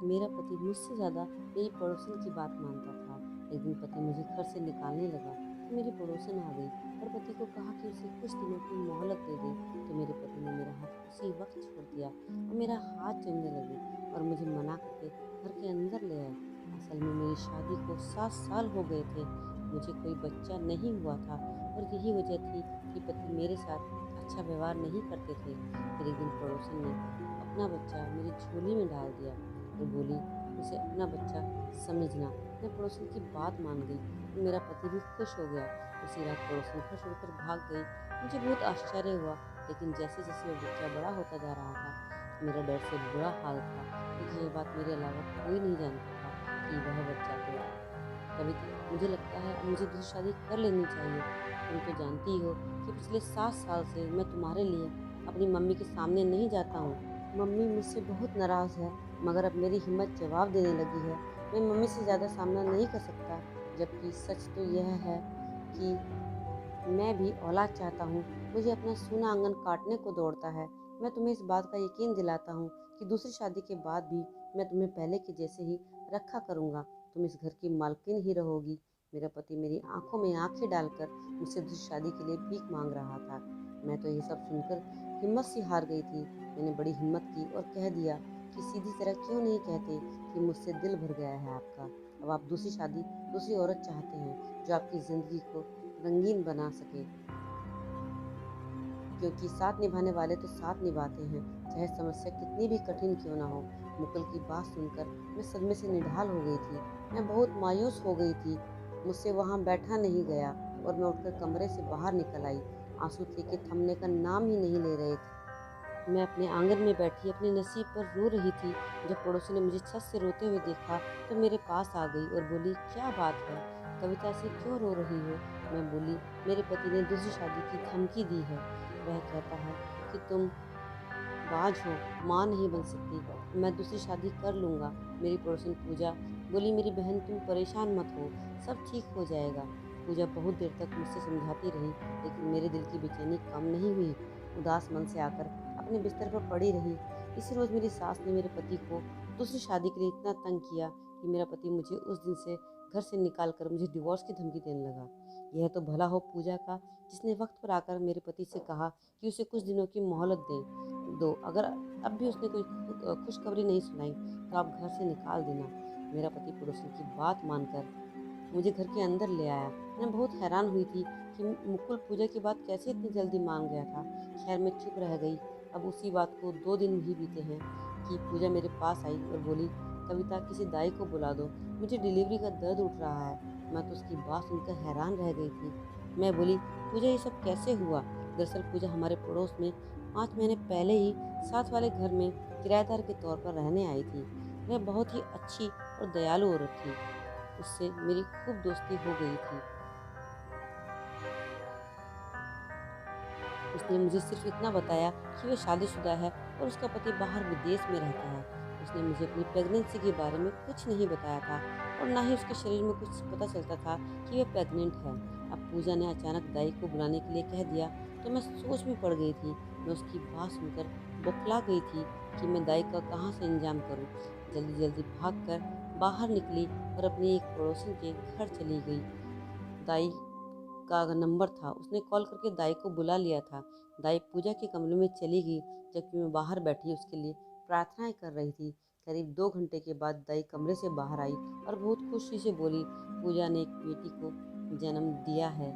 मेरा पति मुझसे ज़्यादा मेरी पड़ोसन की बात मानता था। एक दिन पति मुझे घर से निकालने लगा तो मेरी पड़ोसन आ गई और पति को कहा कि उसे कुछ दिनों की मोहलत दे दे। तो मेरे पति ने मेरा हाथ उसी वक्त छोड़ दिया और मेरा हाथ चूमने लगे और मुझे मना करके घर के अंदर ले आए। असल में मेरी शादी को 7 साल हो गए थे, मुझे कोई बच्चा नहीं हुआ था और यही वजह थी कि पति मेरे साथ अच्छा व्यवहार नहीं करते थे। फिर एक दिन पड़ोसन ने अपना बच्चा मेरी झोली में डाल दिया और बोली, उसे अपना बच्चा समझना। मैं पड़ोसन की बात मान गई और मेरा पति भी खुश हो गया। उसी रात पड़ोसन घर छोड़कर भाग गई। मुझे बहुत आश्चर्य हुआ, लेकिन जैसे जैसे वो बच्चा बड़ा होता जा रहा था, मेरा डर से बुरा हाल था, क्योंकि ये बात मेरे अलावा कोई नहीं जानता था कि वह बच्चा तो कविता, मुझे लगता है अब मुझे दूसरी शादी कर लेनी चाहिए। तुम तो जानती ही हो कि पिछले 7 साल से मैं तुम्हारे लिए अपनी मम्मी के सामने नहीं जाता हूँ। मम्मी मुझसे बहुत नाराज़ है, मगर अब मेरी हिम्मत जवाब देने लगी है। मैं मम्मी से ज़्यादा सामना नहीं कर सकता, जबकि सच तो यह है कि मैं भी औलाद चाहता हूँ। मुझे अपना सूना आंगन काटने को दौड़ता है। मैं तुम्हें इस बात का यकीन दिलाता हूँ कि दूसरी शादी के बाद भी मैं तुम्हें पहले के जैसे ही रखा करूँगा। तुम इस घर की मालकिन ही रहोगी। मेरा पति मेरी आंखों में आंखें डालकर मुझसे दूसरी शादी के लिए भीख मांग रहा था। मैं तो ये सब सुनकर हिम्मत सी हार गई थी। मैंने बड़ी हिम्मत की और कह दिया कि सीधी तरह क्यों नहीं कहते कि मुझसे दिल भर गया है आपका। अब आप दूसरी शादी दूसरी औरत चाहते हैं जो आपकी ज़िंदगी को रंगीन बना सके, क्योंकि साथ निभाने वाले तो साथ निभाते हैं, चाहे समस्या कितनी भी कठिन क्यों ना हो। मुकुल की बात सुनकर मैं सदमे से निढाल हो गई थी। मैं बहुत मायूस हो गई थी। मुझसे वहाँ बैठा नहीं गया और मैं उठकर कमरे से बाहर निकल आई। आंसू थे कि थमने का नाम ही नहीं ले रहे थे। मैं अपने आंगन में बैठी अपने नसीब पर रो रही थी। जब पड़ोसी ने मुझे छत से रोते हुए देखा तो मेरे पास आ गई और बोली, क्या बात है कविता, ऐसे क्यों रो रही हो? मैं बोली, मेरे पति ने दूसरी शादी की धमकी दी है। वह कहता है कि तुम बाज हो, माँ नहीं बन सकती। मैं दूसरी शादी कर लूँगा। मेरी पड़ोसन पूजा बोली, मेरी बहन तुम परेशान मत हो, सब ठीक हो जाएगा। पूजा बहुत देर तक मुझसे समझाती रही, लेकिन मेरे दिल की बेचैनी कम नहीं हुई। उदास मन से आकर अपने बिस्तर पर पड़ी रही। इसी रोज़ मेरी सास ने मेरे पति को दूसरी शादी के लिए इतना तंग किया कि मेरा पति मुझे उस दिन से घर से निकाल कर मुझे डिवोर्स की धमकी देने लगा। यह तो भला हो पूजा का, जिसने वक्त पर आकर मेरे पति से कहा कि उसे कुछ दिनों की मोहलत दें दो। अगर अब भी उसने कोई खुशखबरी नहीं सुनाई तो आप घर से निकाल देना। मेरा पति पड़ोसन की बात मानकर मुझे घर के अंदर ले आया। मैं बहुत हैरान हुई थी कि मुकुल पूजा की बात कैसे इतनी जल्दी मान गया था। खैर मैं चुप रह गई। अब उसी बात को 2 दिन ही बीते हैं कि पूजा मेरे पास आई और बोली, कविता किसी दाई को बुला दो, मुझे डिलीवरी का दर्द उठ रहा है। मैं तो उसकी बात सुनकर हैरान रह गई थी। मैं बोली, पूजा ये सब कैसे हुआ? दरअसल पूजा हमारे पड़ोस में 5 महीने पहले ही साथ वाले घर में किराएदार के तौर पर रहने आई थी। वह बहुत ही अच्छी और दयालु औरत थी। उससे मेरी खूब दोस्ती हो गई थी। उसने मुझे सिर्फ इतना बताया कि वह शादीशुदा है और उसका पति बाहर विदेश में रहता है। उसने मुझे अपनी प्रेगनेंसी के बारे में कुछ नहीं बताया था और ना ही उसके शरीर में कुछ पता चलता था कि वह प्रेग्नेंट है। अब पूजा ने अचानक दाई को बुलाने के लिए कह दिया तो मैं सोच में पड़ गई थी। मैं उसकी बात सुनकर बौखला गई थी कि मैं दाई का कहाँ से इंतजाम करूँ। जल्दी जल्दी भाग कर बाहर निकली और अपनी एक पड़ोसन के घर चली गई। दाई का नंबर था, उसने कॉल करके दाई को बुला लिया था। दाई पूजा के कमरे में चली गई, जबकि मैं बाहर बैठी उसके लिए प्रार्थनाएं कर रही थी। करीब 2 घंटे के बाद दाई कमरे से बाहर आई और बहुत खुशी से बोली, पूजा ने एक बेटी को जन्म दिया है।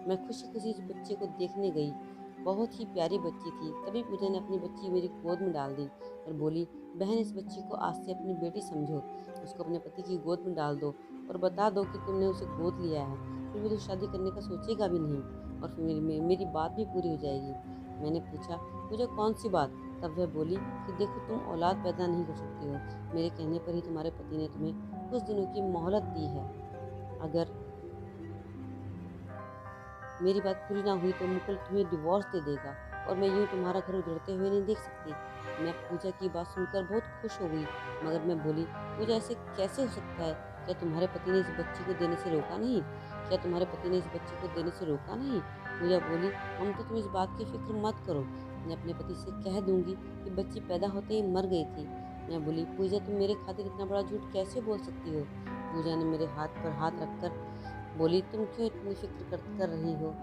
मैं खुशी खुशी इस बच्चे को देखने गई। बहुत ही प्यारी बच्ची थी। तभी पूजा ने अपनी बच्ची मेरी गोद में डाल दी और बोली, बहन इस बच्ची को आज से अपनी बेटी समझो, उसको अपने पति की गोद में डाल दो और बता दो कि तुमने उसे गोद लिया है। फिर वो तो शादी करने का सोचेगा भी नहीं और फिर मेरी बात भी पूरी हो जाएगी। मैंने पूछा, पूजा कौन सी बात? तब वह बोली कि देखो तुम औलाद पैदा नहीं कर सकती हो, मेरे कहने पर ही तुम्हारे पति ने तुम्हें कुछ दिनों की मोहलत दी है। अगर मेरी बात पूरी ना हुई तो मुकुल तुम्हें डिवोर्स दे देगा और मैं यूं तुम्हारा घर उजड़ते हुए नहीं देख सकती। मैं पूजा की बात सुनकर बहुत खुश हो गई, मगर मैं बोली, पूजा ऐसे कैसे हो सकता है? क्या तुम्हारे पति ने इस बच्ची को देने से रोका नहीं? क्या तुम्हारे पति ने इस बच्ची को देने से रोका नहीं? पूजा बोली, ममता तुम इस बात की फिक्र मत करो, मैं अपने पति से कह दूंगी कि बच्ची पैदा होते ही मर गई थी। मैं बोली, पूजा तुम मेरे खातिर इतना बड़ा झूठ कैसे बोल सकती हो? पूजा ने मेरे हाथ पर हाथ रखकर बोली, तुम क्यों इतनी फिक्र कर रही हो?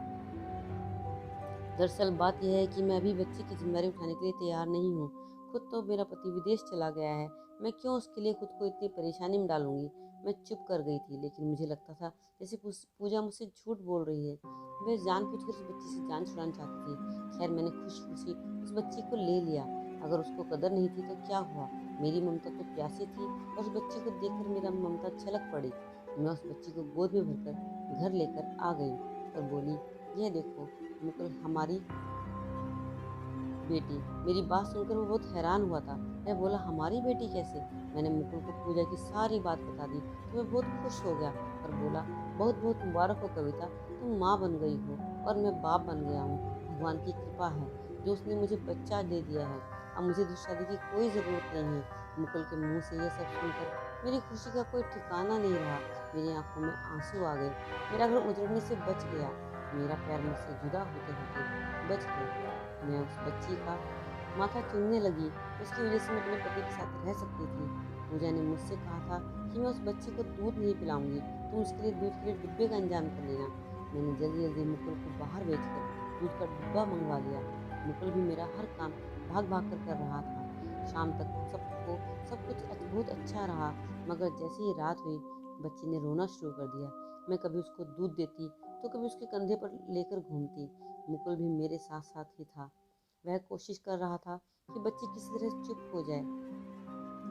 दरअसल बात यह है कि मैं अभी बच्चे की जिम्मेदारी उठाने के लिए तैयार नहीं हूँ। खुद तो मेरा पति विदेश चला गया है, मैं क्यों उसके लिए खुद को इतनी परेशानी में डालूंगी। मैं चुप कर गई थी, लेकिन मुझे लगता था जैसे पूजा मुझसे झूठ बोल रही है। वह जानबूझकर उस बच्ची से जान छुड़ाना चाहती थी। खैर, मैंने खुशी खुशी उस बच्ची को ले लिया। अगर उसको कदर नहीं थी तो क्या हुआ, मेरी ममता तो प्यासी थी और उस बच्ची को देखकर मेरा ममता छलक पड़ी। मैं उस बच्ची को गोद में भरकर घर लेकर आ गई और बोली, यह देखो मुकुल, हमारी बेटी। मेरी बात सुनकर वो बहुत हैरान हुआ था। वह बोला, हमारी बेटी कैसे? मैंने मुकुल को पूजा की सारी बात बता दी तो वह बहुत खुश हो गया और बोला, बहुत बहुत मुबारक हो कविता, तुम माँ बन गई हो और मैं बाप बन गया हूँ। भगवान की कृपा है जो उसने मुझे बच्चा दे दिया है। अब मुझे दूसरी शादी की कोई ज़रूरत नहीं है। मुकुल के मुंह से यह सब सुनकर मेरी खुशी का कोई ठिकाना नहीं रहा। मेरी आंखों में आंसू आ गए। मेरा घर उजड़ने से बच गया। मेरा पैर मुझसे जुदा होते होते बच गया। मैं उस बच्ची का माथा चूमने लगी। उसकी वजह से मैं अपने पति के साथ रह सकती थी। पूजा ने मुझसे कहा था कि मैं उस बच्ची को दूध नहीं पिलाऊंगी, तुम उसके लिए दूध के लिए डिब्बे का इंतजाम कर लेना। मैंने जल्दी जल्दी मुकुल को बाहर भेजकर दूध का डिब्बा मंगवा लिया। मुकुल भी मेरा हर काम भाग भाग कर रहा था। शाम तक सब कुछ बहुत अच्छा रहा, मगर जैसे ही रात हुई बच्ची ने रोना शुरू कर दिया। मैं कभी उसको दूध देती तो कभी उसके कंधे पर लेकर घूमती। मुकुल भी मेरे साथ साथ ही था। वह कोशिश कर रहा था कि बच्ची किसी तरह चुप हो जाए।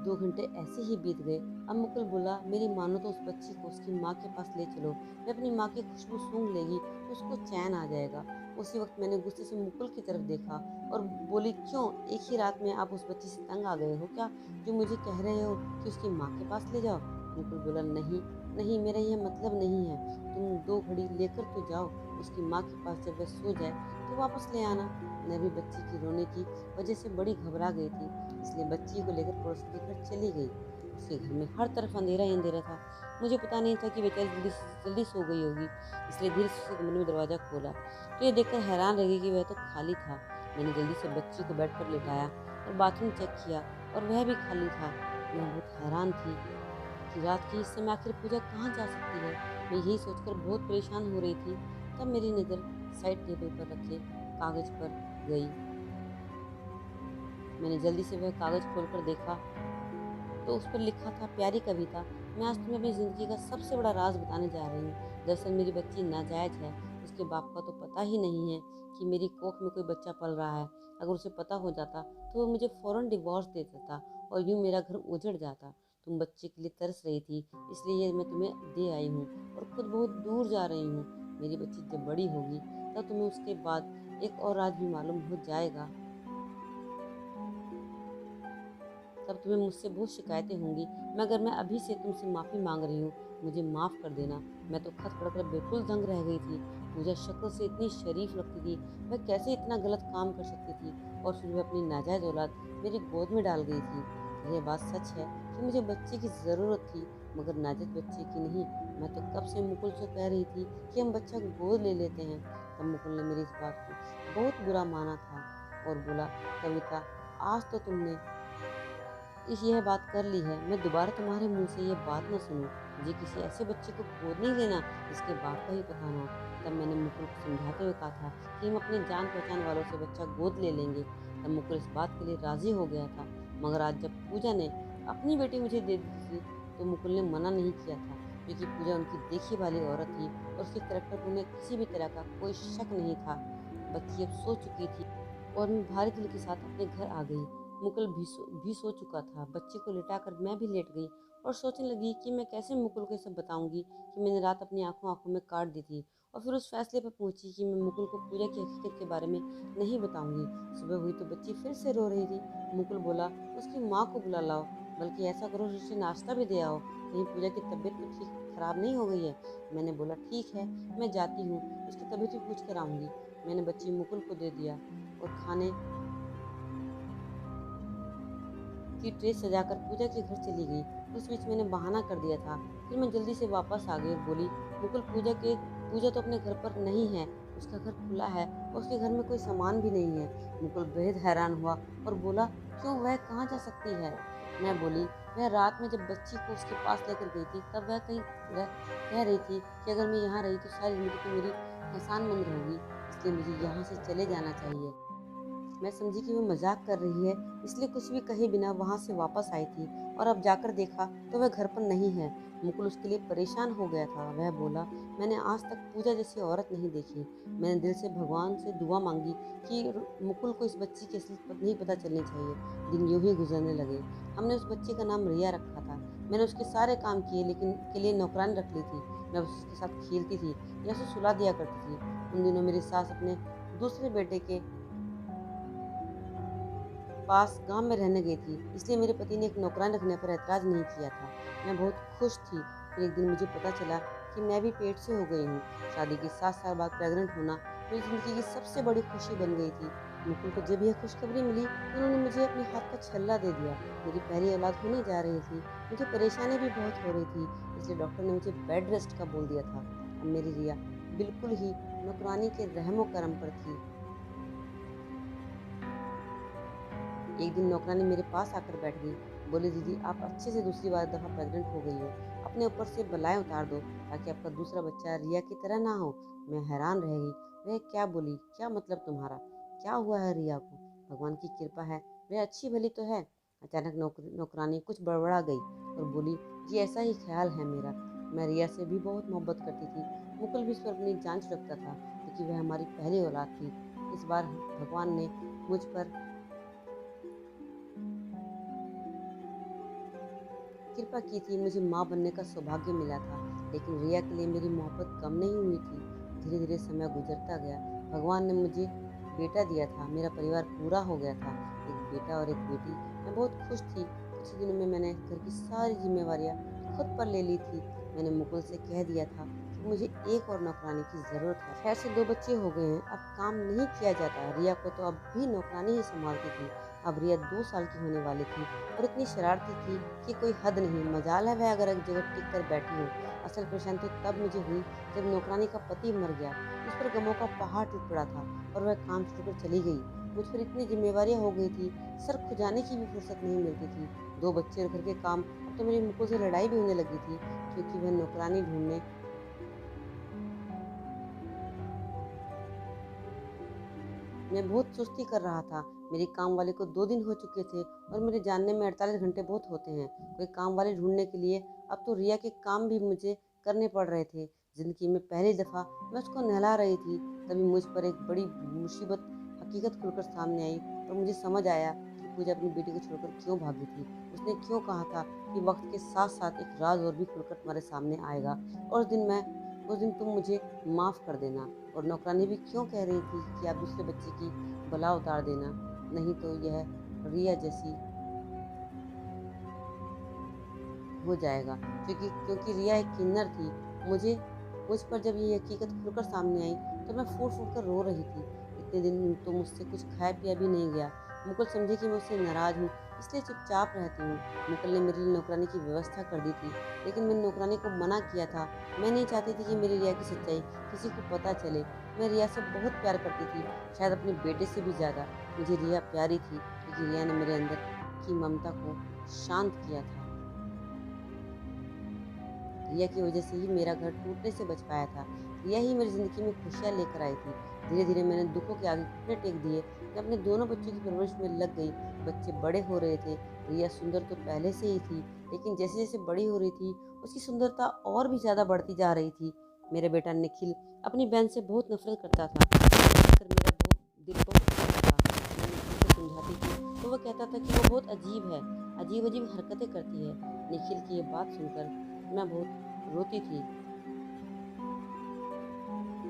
2 घंटे ऐसे ही बीत गए। अब मुकुल बोला, मेरी मानो तो उस बच्ची को उसकी माँ के पास ले चलो, वह अपनी माँ की खुशबू सूंघ लेगी तो उसको चैन आ जाएगा। उसी वक्त मैंने गुस्से से मुकुल की तरफ देखा और बोली, क्यों, एक ही रात में आप उस बच्ची से तंग आ गए हो क्या, जो मुझे कह रहे हो कि उसकी माँ के पास ले जाओ? मुकुल बोला, नहीं नहीं, मेरा यह मतलब नहीं है। तुम 2 घड़ी लेकर तो जाओ उसकी माँ के पास, जब वह सो जाए तो वापस ले आना। मैं भी बच्ची की रोने की वजह से बड़ी घबरा गई थी, इसलिए बच्ची को लेकर पड़ोसी के घर चली गई। उसके घर में हर तरफ अंधेरा ही अंधेरा था। मुझे पता नहीं था कि बेचारी जल्दी सो गई होगी, इसलिए धीरे से उसके कमरे में दरवाज़ा खोला तो ये देखकर हैरान रह गई कि वह तो खाली था। मैंने जल्दी से बच्ची को बेड पर लेटाया और बाथरूम चेक किया और वह भी खाली था। मैं बहुत हैरान थी कि रात के इस समय आखिर पूजा कहाँ जा सकती है। मैं यही सोचकर बहुत परेशान हो रही थी। तब मेरी नज़र साइड टेबल पर रखे कागज पर गई। मैंने जल्दी से वह कागज खोलकर देखा तो उस पर लिखा था, प्यारी कविता, मैं आज तुम्हें अपनी ज़िंदगी का सबसे बड़ा राज बताने जा रही हूँ। दरअसल मेरी बच्ची नाजायज़ है। उसके बाप का तो पता ही नहीं है कि मेरी कोख में कोई बच्चा पल रहा है। अगर उसे पता हो जाता तो वो मुझे फ़ौरन डिवोर्स दे देता और यूँ मेरा घर उजड़ जाता। तुम बच्चे के लिए तरस रही थी, इसलिए ये मैं तुम्हें दे आई हूँ और खुद बहुत दूर जा रही हूँ। मेरी बच्ची जब बड़ी होगी तब तुम्हें उसके बाद एक और राज भी मालूम हो जाएगा। तब तुम्हें मुझसे बहुत शिकायतें होंगी, मगर मैं अभी से तुमसे माफ़ी मांग रही हूँ। मुझे माफ़ कर देना। मैं तो खत पढ़कर बिल्कुल दंग रह गई थी। पूजा शक्ल से इतनी शरीफ लगती थी, वह कैसे इतना गलत काम कर सकती थी, और फिर वह अपनी नाजायज़ औलाद मेरी गोद में डाल गई थी। यह बात सच है कि मुझे बच्चे की ज़रूरत थी, मगर नाजायज़ बच्चे की नहीं। मैं तो कब से मुकुल से कह रही थी कि हम बच्चा गोद ले लेते हैं। तब मुकुल ने मेरी इस बात को बहुत बुरा माना था और बोला, कविता, आज तो तुमने यह बात कर ली है, मैं दोबारा तुम्हारे मुंह से ये बात ना सुनूं। मुझे किसी ऐसे बच्चे को गोद नहीं लेना जिसके बाप का ही पता ना हो। तब मैंने मुकुल को समझाते हुए कहा था कि हम अपने जान पहचान वालों से बच्चा गोद ले लेंगे। तब मुकुल इस बात के लिए राजी हो गया था, मगर आज जब पूजा ने अपनी बेटी मुझे दे दी थी तो मुकुल ने मना नहीं किया था, क्योंकि पूजा उनकी देखी वाली औरत थी और उसके करैक्टर पर उन्हें किसी भी तरह का कोई शक नहीं था। बच्ची अब सो चुकी थी और मैं भारी दिल के साथ अपने घर आ गई। मुकुल भी सो चुका था। बच्चे को लिटाकर मैं भी लेट गई और सोचने लगी कि मैं कैसे मुकुल को सब बताऊंगी कि मैंने रात अपनी आंखों आंखों में काट दी थी, और फिर उस फैसले पर पहुंची कि मैं मुकुल को पूजा की हकीकत के बारे में नहीं बताऊंगी। सुबह हुई तो बच्ची फिर से रो रही थी। मुकुल बोला, उसकी माँ को बुला लाओ, बल्कि ऐसा करो उसे नाश्ता भी दे आओ, कहीं पूजा की तबीयत तो ठीक खराब नहीं हो गई है। मैंने बोला, ठीक है, मैं जाती हूँ, उसकी तबीयत भी पूछ कर आऊँगी। मैंने बच्ची मुकुल को दे दिया और खाने की ट्रे सजाकर पूजा के घर चली गई। उस बीच मैंने बहाना कर दिया था। फिर मैं जल्दी से वापस आ गई और बोली, मुकुल पूजा तो अपने घर पर नहीं है, उसका घर खुला है और उसके घर में कोई सामान भी नहीं है। मुकुल बेहद हैरान हुआ और बोला, क्यों, वह कहाँ जा सकती है? मैं बोली, वह रात में जब बच्ची को उसके पास लेकर गई थी तब वह कह रही थी कि अगर मैं यहाँ रही तो सारी ज़िंदगी तो मेरी एहसानमंद होगी, इसलिए मुझे यहाँ से चले जाना चाहिए। मैं समझी कि वो मजाक कर रही है, इसलिए कुछ भी कहे बिना वहाँ से वापस आई थी और अब जाकर देखा तो वह घर पर नहीं है। मुकुल उसके लिए परेशान हो गया था। वह बोला, मैंने आज तक पूजा जैसी औरत नहीं देखी। मैंने दिल से भगवान से दुआ मांगी कि मुकुल को इस बच्ची की असलियत नहीं पता चलनी चाहिए। दिन यूं ही गुजरने लगे। हमने उस बच्ची का नाम रिया रखा था। मैंने उसके सारे काम किए, लेकिन के लिए नौकरानी रख ली थी। मैं उसके साथ खेलती थी या उसे सुला दिया करती थी। उन दिनों मेरी सास अपने दूसरे बेटे के पास गांव में रहने गई थी, इसलिए मेरे पति ने एक नौकरानी रखने पर ऐतराज नहीं किया था। मैं बहुत खुश थी। फिर एक दिन मुझे पता चला कि मैं भी पेट से हो गई हूँ। शादी के 7 साल बाद प्रेग्नेंट होना मेरी जिंदगी की सबसे बड़ी खुशी बन गई थी। मुकुल को जब यह खुशखबरी मिली तो उन्होंने मुझे अपने हाथ का छल्ला दे दिया। मेरी पहली औलाद होने जा रही थी। मुझे परेशानी भी बहुत हो रही थी, इसलिए डॉक्टर ने मुझे बेड रेस्ट का बोल दिया था। अब मेरी रिया बिल्कुल ही नौकरानी के रहमो करम पर थी। एक दिन नौकरानी मेरे पास आकर बैठ गई। बोली, दीदी आप अच्छे से दूसरी बार दफ़ा प्रेग्नेंट हो गई हो, अपने ऊपर से बलाएं उतार दो ताकि आपका दूसरा बच्चा रिया की तरह ना हो। मैं हैरान रह गई। वह क्या बोली, क्या मतलब तुम्हारा? क्या हुआ है रिया को? भगवान की कृपा है, वह अच्छी भली तो है। अचानक नौकरानी कुछ बड़बड़ा गई और बोली, जी ऐसा ही ख्याल है मेरा। मैं रिया से भी बहुत मोहब्बत करती थी। मुकुल भी इस पर अपनी जान छिड़कता था, क्योंकि वह हमारी पहली औलाद थी। इस बार भगवान ने मुझ पर कृपा की थी। मुझे माँ बनने का सौभाग्य मिला था, लेकिन रिया के लिए मेरी मोहब्बत कम नहीं हुई थी। धीरे धीरे समय गुजरता गया। भगवान ने मुझे बेटा दिया था। मेरा परिवार पूरा हो गया था, एक बेटा और एक बेटी। मैं बहुत खुश थी। कुछ ही दिनों में मैंने घर की सारी जिम्मेवारियाँ खुद पर ले ली थी। मैंने मुकुल से कह दिया था कि मुझे एक और नौकरानी की ज़रूरत है। खैर से 2 बच्चे हो गए हैं, अब काम नहीं किया जाता। रिया को तो अब भी नौकरानी ही संभालती थी। अब रिया 2 साल की होने वाली थी और इतनी शरारती थी कि कोई हद नहीं। मजाल है वह अगर एक जगह टिक कर बैठी हो। असल परेशानी तो तब मुझे हुई जब नौकरानी का पति मर गया। उस पर गमों का पहाड़ टूट पड़ा था और वह काम छोड़कर चली गई। मुझ पर इतनी जिम्मेवारियां हो गई थी, सर खुजाने की भी फुर्सत नहीं मिलती थी। 2 बच्चे और घर के काम। अब तो मेरी मुकुल से लड़ाई भी होने लगी थी, क्योंकि वह नौकरानी ढूंढने मैं बहुत सुस्ती कर रहा था। मेरी काम वाली को 2 दिन हो चुके थे और मेरे जानने में 48 घंटे बहुत होते हैं कोई काम वाली ढूंढने के लिए। अब तो रिया के काम भी मुझे करने पड़ रहे थे। जिंदगी में पहली दफ़ा मैं उसको नहला रही थी, तभी मुझ पर एक बड़ी मुसीबत हकीकत खुलकर सामने आई और मुझे समझ आया कि पूजा अपनी बेटी को छोड़कर क्यों भागी थी। उसने क्यों कहा था कि वक्त के साथ साथ एक राज और भी खुलकर तुम्हारे सामने आएगा। और उस दिन तुम मुझे माफ़ कर देना। और नौकरानी भी क्यों कह रही थी कि आप दूसरे बच्चे की बला उतार देना, नहीं तो यह रिया जैसी हो जाएगा। क्योंकि क्योंकि रिया एक किन्नर थी। मुझे मुझ पर जब ये हकीकत खुलकर सामने आई तो मैं फूट फूट कर रो रही थी। इतने दिन तो मुझसे कुछ खाया पिया भी नहीं गया। मुकुल समझे कि मैं उससे नाराज़ हूँ, इसलिए चुपचाप रहती हूँ। मुकुल ने मेरे लिए नौकरानी की व्यवस्था कर दी थी, लेकिन मैंने नौकरानी को मना किया था। मैं नहीं चाहती थी कि मेरी रिया की सच्चाई किसी को पता चले। मैं रिया से बहुत प्यार करती थी, शायद अपने बेटे से भी ज़्यादा। मुझे रिया प्यारी थी, क्योंकि रिया ने मेरे अंदर की ममता को शांत किया था। रिया की वजह से ही मेरा घर टूटने से बच पाया था। रिया ही मेरी ज़िंदगी में खुशियाँ लेकर आई थी। धीरे धीरे मैंने दुखों के आगे घुटने टेक दिए। मैं अपने दोनों बच्चों की परवरिश में लग गई। बच्चे बड़े हो रहे थे। रिया सुंदर तो पहले से ही थी, लेकिन जैसे जैसे बड़ी हो रही थी उसकी सुंदरता और भी ज़्यादा बढ़ती जा रही थी। मेरा बेटा निखिल अपनी बहन से बहुत नफरत करता था। उसे देखकर मेरा दिल बहुत टूटता था। मैं निखिल को समझाती थी तो वह कहता था कि वो बहुत अजीब है, अजीब अजीब हरकतें करती है। निखिल की ये बात सुनकर मैं बहुत रोती थी।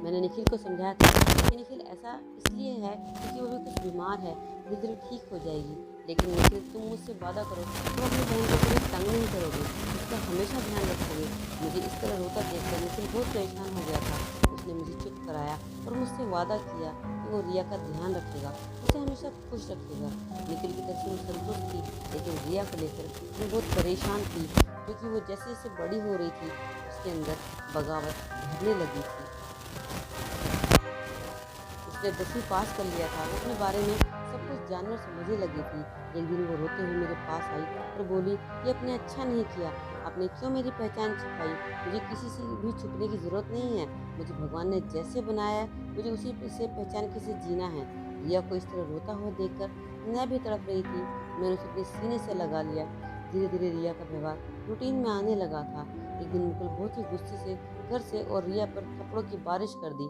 मैंने निखिल को समझाया था कि निखिल ऐसा इसलिए है क्योंकि वो भी कुछ बीमार है, धीरे धीरे ठीक हो जाएगी। लेकिन निखिल तुम मुझसे वादा करो, तुम अपनी बहन को कभी तंग नहीं करोगे, उसका हमेशा ध्यान रखोगे। मुझे इस तरह रोता देखकर निखिल बहुत परेशान हो गया था। उसने मुझे चुप कराया और मुझसे वादा किया कि वो रिया का ध्यान रखेगा, उसे हमेशा खुश रखेगा। निखिल की तरफ से मैं संतुष्ट थी, लेकिन रिया को लेकर मैं बहुत परेशान थी, क्योंकि वो जैसे जैसे बड़ी हो रही थी उसके अंदर बगावत भरने लगी थी। उसने 10वीं पास कर लिया था। वो अपने बारे में सब कुछ जानने और समझने लगी थी। एक दिन वो रोते हुए मेरे पास आई और बोली, ये आपने अच्छा नहीं किया, आपने क्यों मेरी पहचान छिपाई? मुझे किसी से भी छुपने की ज़रूरत नहीं है। मुझे भगवान ने जैसे बनाया है, मुझे उसी से पहचान के से जीना है। रिया को इस तरह रोता हुआ देखकर मैं भी तड़प रही थी। मैंने उसे अपने सीने से लगा लिया। धीरे धीरे रिया का व्यवहार रूटीन में आने लगा था। एक दिन मुकुल बहुत ही गुस्से से घर से और रिया पर थप्पड़ों की बारिश कर दी।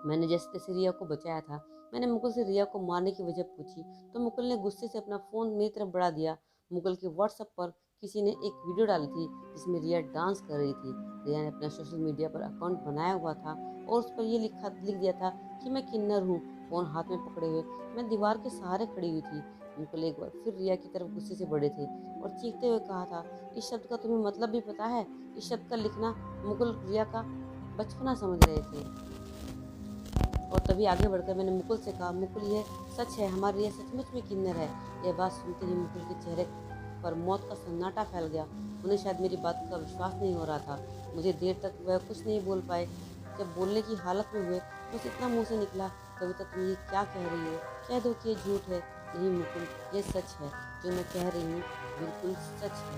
मैंने जैसे तैसे रिया को बचाया था। मैंने मुकुल से रिया को मारने की वजह पूछी तो मुकुल ने गुस्से से अपना फ़ोन मेरी तरफ बढ़ा दिया। मुकुल के व्हाट्सएप पर किसी ने एक वीडियो डाली थी जिसमें रिया डांस कर रही थी। रिया ने अपना सोशल मीडिया पर अकाउंट बनाया हुआ था और उस पर यह लिख दिया था कि मैं किन्नर हूँ। फ़ोन हाथ में पकड़े हुए मैं दीवार के सहारे खड़ी हुई थी। मुकुल एक बार फिर रिया की तरफ गुस्से से बढ़े थे और चीखते हुए कहा था, इस शब्द का तुम्हें मतलब भी पता है? इस शब्द का लिखना मुकुल रिया का बचपना समझ रहे थे। और तभी आगे बढ़कर मैंने मुकुल से कहा, मुकुल यह सच है, हमारी रिया सचमुच में किन्नर है। यह बात सुनते ही मुकुल के चेहरे पर मौत का सन्नाटा फैल गया। उन्हें शायद मेरी बात का विश्वास नहीं हो रहा था। मुझे देर तक वह कुछ नहीं बोल पाए। जब बोलने की हालत में हुए बस इतना मुंह से निकला, कविता तुम ये क्या कह रही हो? कह दो कि ये झूठ है। नहीं मुकुल, ये सच है, जो मैं कह रही हूँ बिल्कुल सच है।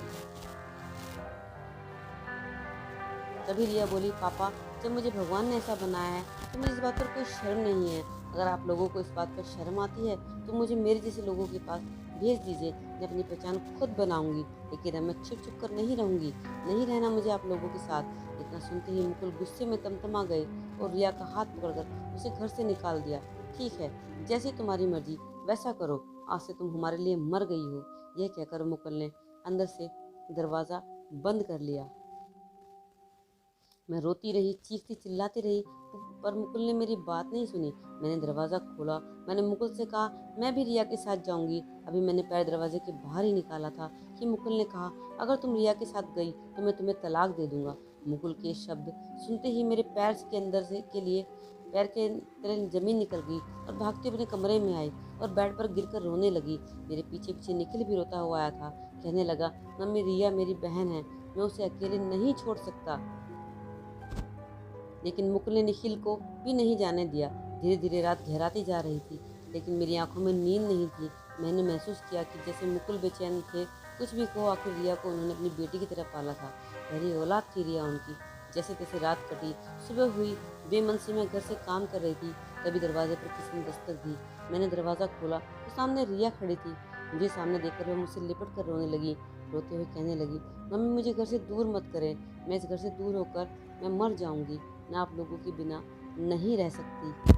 तभी रिया बोली, पापा जब मुझे भगवान ने ऐसा बनाया है तो मुझे इस बात पर कोई शर्म नहीं है। अगर आप लोगों को इस बात पर शर्म आती है तो मुझे मेरे जैसे लोगों के पास भेज दीजिए। मैं अपनी पहचान खुद बनाऊंगी, लेकिन अब मैं छुप छुप कर नहीं रहूंगी। नहीं रहना मुझे आप लोगों के साथ। इतना सुनते ही मुकुल गुस्से में तमतमा गए और रिया का हाथ पकड़कर उसे घर से निकाल दिया। ठीक है, जैसी तुम्हारी मर्जी वैसा करो, आज से तुम हमारे लिए मर गई हो। यह कहकर मुकुल ने अंदर से दरवाज़ा बंद कर लिया। मैं रोती रही, चीखती चिल्लाती रही, पर मुकुल ने मेरी बात नहीं सुनी। मैंने दरवाज़ा खोला। मैंने मुकुल से कहा, मैं भी रिया के साथ जाऊंगी। अभी मैंने पैर दरवाजे के बाहर ही निकाला था कि मुकुल ने कहा, अगर तुम रिया के साथ गई तो मैं तुम्हें तलाक दे दूंगा। मुकुल के शब्द सुनते ही मेरे पैर के अंदर से के लिए पैर के तरह जमीन निकल गई और भागते अपने कमरे में आई और बेड पर गिरकर रोने लगी। मेरे पीछे पीछे निखिल भी रोता हुआ आया था। कहने लगा, मम्मी रिया मेरी बहन है, मैं उसे अकेले नहीं छोड़ सकता। लेकिन मुकुल ने निखिल को भी नहीं जाने दिया। धीरे धीरे रात गहराती जा रही थी, लेकिन मेरी आंखों में नींद नहीं थी। मैंने महसूस किया कि जैसे मुकुल बेचैन थे। कुछ भी कहो, आखिर रिया को उन्होंने अपनी बेटी की तरह पाला था। पहली औलाद थी रिया उनकी। जैसे तैसे रात कटी, सुबह हुई। बेमन से मैं घर से काम कर रही थी, तभी दरवाजे पर किसी ने दस्तक दी। मैंने दरवाज़ा खोला तो सामने रिया खड़ी थी। मुझे सामने देखकर वह मुझसे लिपट कर रोने लगी। रोते हुए कहने लगी, मम्मी मुझे घर से दूर मत करें, मैं इस घर से दूर होकर मैं मर जाऊंगी। मैं आप लोगों के बिना नहीं रह सकती।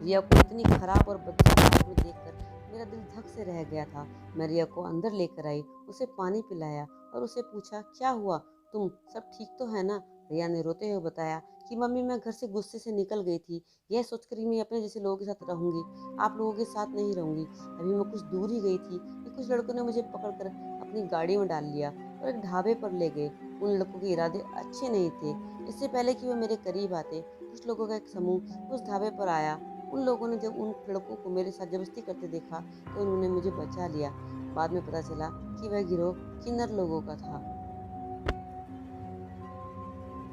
रिया को इतनी खराब और बदतर हालत में देखकर मेरा दिल धक से रह गया था। मैं रिया को अंदर लेकर आई, उसे पानी पिलाया और उसे पूछा, क्या हुआ, तुम सब ठीक तो है ना? रिया ने रोते हुए बताया कि मम्मी मैं घर से गुस्से से निकल गई थी, यह सोचकर कि मैं अपने जैसे लोगों के साथ रहूंगी, आप लोगों के साथ नहीं रहूंगी। अभी मैं कुछ दूर ही गई थी कि कुछ लड़कों ने मुझे पकड़कर अपनी गाड़ी में डाल लिया और एक ढाबे पर ले गए। उन लड़कों के इरादे अच्छे नहीं थे। इससे पहले कि वो मेरे करीब आते, कुछ लोगों का एक समूह उस ढाबे पर आया। उन लोगों ने जब उन लड़कों को मेरे साथ जबरदस्ती करते देखा तो उन्होंने मुझे बचा लिया। बाद में पता चला कि वह गिरोह किन्नर लोगों का था।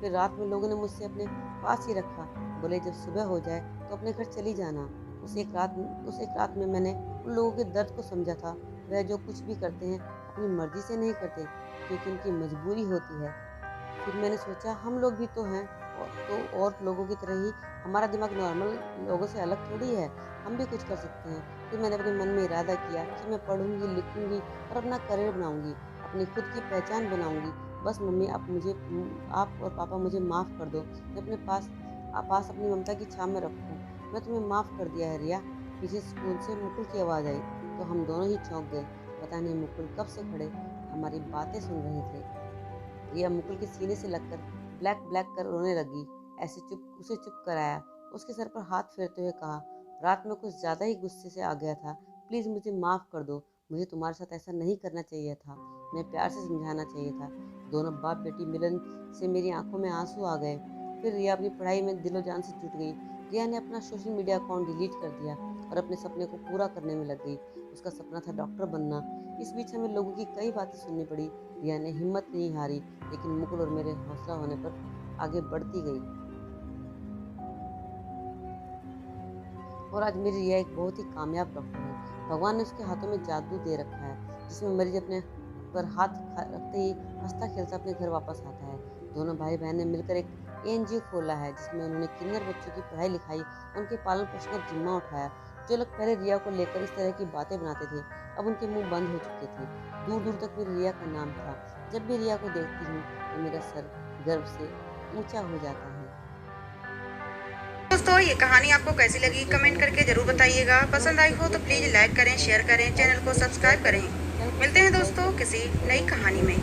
फिर रात में लोगों ने मुझसे अपने पास ही रखा। बोले जब सुबह हो जाए तो अपने घर चली जाना। उस एक रात में मैंने उन लोगों के दर्द को समझा था। वह जो कुछ भी करते हैं अपनी मर्जी से नहीं करते, क्योंकि उनकी मजबूरी होती है। फिर मैंने सोचा, हम लोग भी तो हैं, और लोगों की तरह ही हमारा दिमाग नॉर्मल लोगों से अलग थोड़ी है, हम भी कुछ कर सकते हैं। फिर मैंने अपने मन में इरादा किया कि मैं पढ़ूंगी, लिखूंगी और अपना करियर बनाऊंगी, अपनी खुद की पहचान बनाऊंगी। बस मम्मी आप और पापा मुझे माफ़ कर दो। मैं अपने पास अपनी ममता की छाव में रखूं। मैं तुम्हें माफ़ कर दिया है रिया। पीछे स्कूल से मुकुल की आवाज़ आई तो हम दोनों ही चौंक गए। पता नहीं मुकुल कब से खड़े हमारी बातें सुन रहे थे। रिया मुकुल के सीने से लगकर ब्लैक ब्लैक कर रोने लगी। उसे चुप कराया। उसके सर पर हाथ फेरते हुए कहा, रात में कुछ ज़्यादा ही गुस्से से आ गया था, प्लीज़ मुझे माफ़ कर दो। मुझे तुम्हारे साथ ऐसा नहीं करना चाहिए था, मैं प्यार से समझाना चाहिए था। दोनों बाप बेटी मिलन से मेरी आंखों में आंसू आ गए। फिर रिया अपनी पढ़ाई में दिलो जान से जुट गई। रिया ने अपना सोशल मीडिया अकाउंट डिलीट कर दिया और अपने सपने को पूरा करने में लग गई। उसका सपना था डॉक्टर बनना। इस बीच हमें लोगों की कई बातें सुननी पड़ी। रिया ने हिम्मत नहीं हारी, लेकिन मुकुल और मेरे हौसला होने पर आगे बढ़ती गई। और आज मेरी रिया एक बहुत ही कामयाब डॉक्टर है। भगवान ने उसके हाथों में जादू दे रखा है, जिसमें मरीज अपने पर रखते ही हंसता खेलता अपने घर वापस आता है। दोनों भाई बहन ने मिलकर एक एनजीओ खोला है, जिसमें उन्होंने किन्नर बच्चों की पढ़ाई लिखाई, उनके पालन पोषण का जिम्मा उठाया। जो लोग पहले रिया को लेकर इस तरह की बातें बनाते थे, अब उनके मुंह बंद हो चुके थे। दूर दूर तक मेरी रिया का नाम था। जब भी रिया को देखती हूँ तो मेरा सर गर्व से ऊंचा हो जाता है। दोस्तों, ये कहानी आपको कैसी लगी कमेंट करके जरूर बताइएगा। पसंद आई हो तो प्लीज लाइक करें, शेयर करें, चैनल को सब्सक्राइब करें। मिलते हैं दोस्तों किसी नई कहानी में।